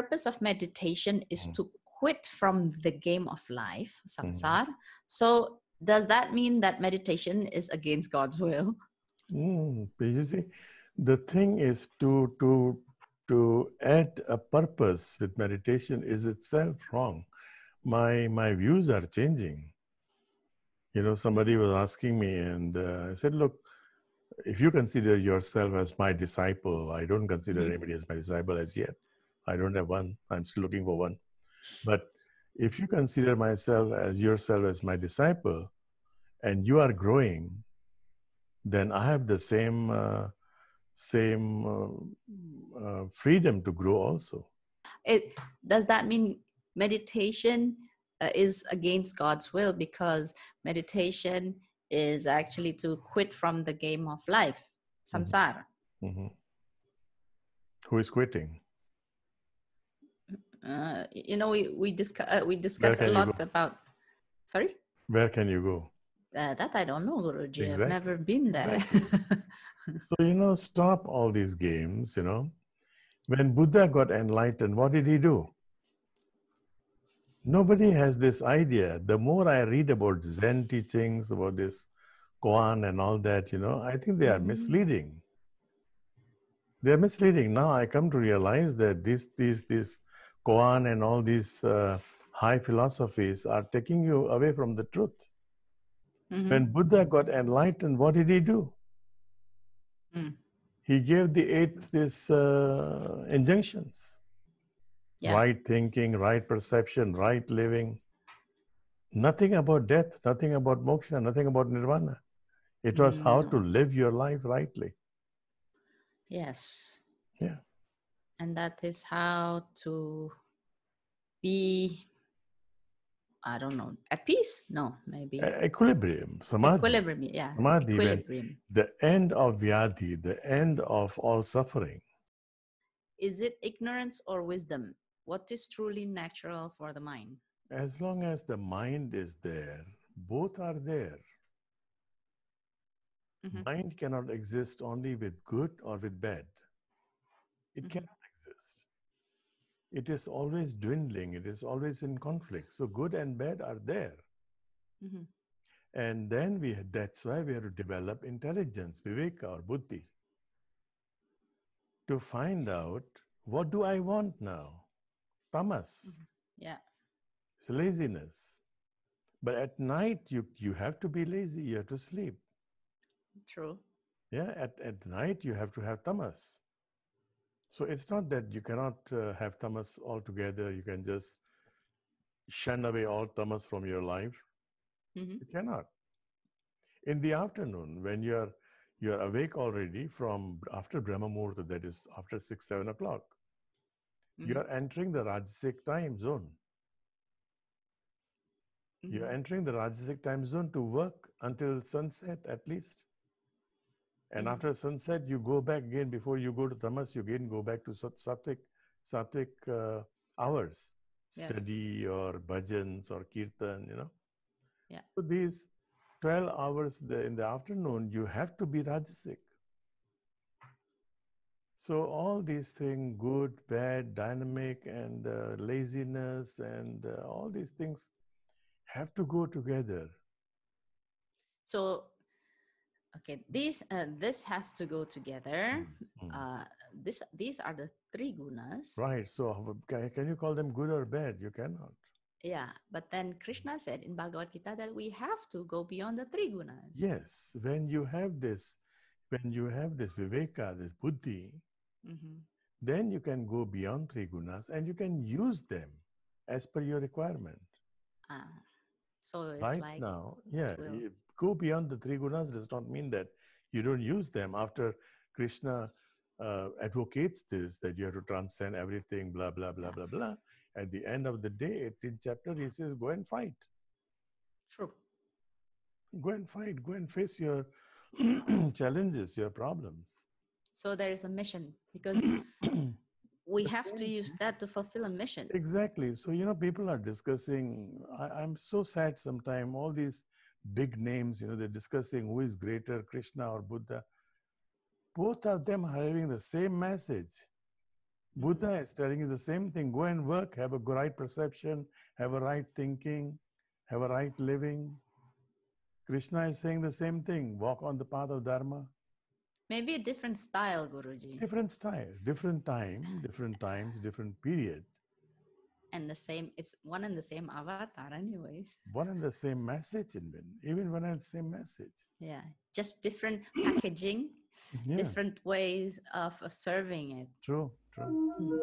purpose of meditation is to quit from the game of life, samsara. So does that mean that meditation is against God's will? But you see, the thing is to add a purpose with meditation is itself wrong. My views are changing. You know, somebody was asking me, and I said, look, if you consider yourself as my disciple, I don't consider anybody as my disciple as yet. I don't have one. I'm still looking for one. But if you consider yourself as my disciple, and you are growing, then I have the same freedom to grow also. Does that mean meditation is against God's will, because meditation is actually to quit from the game of life, samsara? Who is quitting? You know, we discuss a lot about. Sorry? Where can you go? That I don't know, Guruji. Exactly. I've never been there. Exactly. So, you know, stop all these games, you know. When Buddha got enlightened, what did he do? Nobody has this idea. The more I read about Zen teachings, about this koan and all that, you know, I think they are misleading. They are misleading. Now I come to realize that these koan and all these high philosophies are taking you away from the truth. When Buddha got enlightened, what did he do? He gave these injunctions. Yeah. Right thinking, right perception, right living. Nothing about death, nothing about moksha, nothing about nirvana. It was how to live your life rightly. Yes. Yeah. And that is how to be, I don't know, at peace? No, maybe. Equilibrium, samadhi. Equilibrium, yeah. Samadhi, equilibrium. The end of vyadhi, the end of all suffering. Is it ignorance or wisdom? What is truly natural for the mind? As long as the mind is there, both are there. Mind cannot exist only with good or with bad. It cannot exist. It is always dwindling. It is always in conflict. So good and bad are there. And then that's why we have to develop intelligence, viveka or buddhi, to find out, what do I want now? Tamas. Yeah. It's laziness. But at night, you have to be lazy. You have to sleep. True. Yeah, at night, you have to have tamas. So it's not that you cannot have tamas altogether. You can just shun away all tamas from your life. You cannot. In the afternoon, when you're awake already from after Brahma Muhurta, that is after 6, 7 o'clock, you're entering the Rajasic time zone. You're entering the Rajasic time zone to work until sunset at least. And after sunset, you go back again. Before you go to tamas, you again go back to sattvic hours, study or bhajans or kirtan, you know. Yeah. So these 12 hours in the afternoon, you have to be Rajasic. So all these things, good, bad, dynamic, and laziness, and all these things have to go together. So, okay, this has to go together. These are the 3 gunas. Right. So can you call them good or bad? You cannot. Yeah, but then Krishna said in Bhagavad Gita that we have to go beyond the 3 gunas. Yes, when you have this viveka, this buddhi, then you can go beyond 3 gunas and you can use them as per your requirement. So it's right like now, go beyond the 3 gunas does not mean that you don't use them. After Krishna advocates this, that you have to transcend everything, blah, blah, blah, blah, blah. At the end of the day, 18th chapter, he says, go and fight. True. Go and fight. Go and face your challenges, your problems. So there is a mission, because we have to use that to fulfill a mission. Exactly. So, you know, people are discussing, I'm so sad sometimes, all these big names, you know, they're discussing who is greater, Krishna or Buddha. Both of them are having the same message. Buddha is telling you the same thing. Go and work, have a right perception, have a right thinking, have a right living. Krishna is saying the same thing. Walk on the path of Dharma. Maybe a different style, Guruji. Different style, different time, different times, different period. And the same, it's one and the same avatar anyways. One and the same message, even one and the same message. Yeah, just different packaging, different ways of serving it. True, true.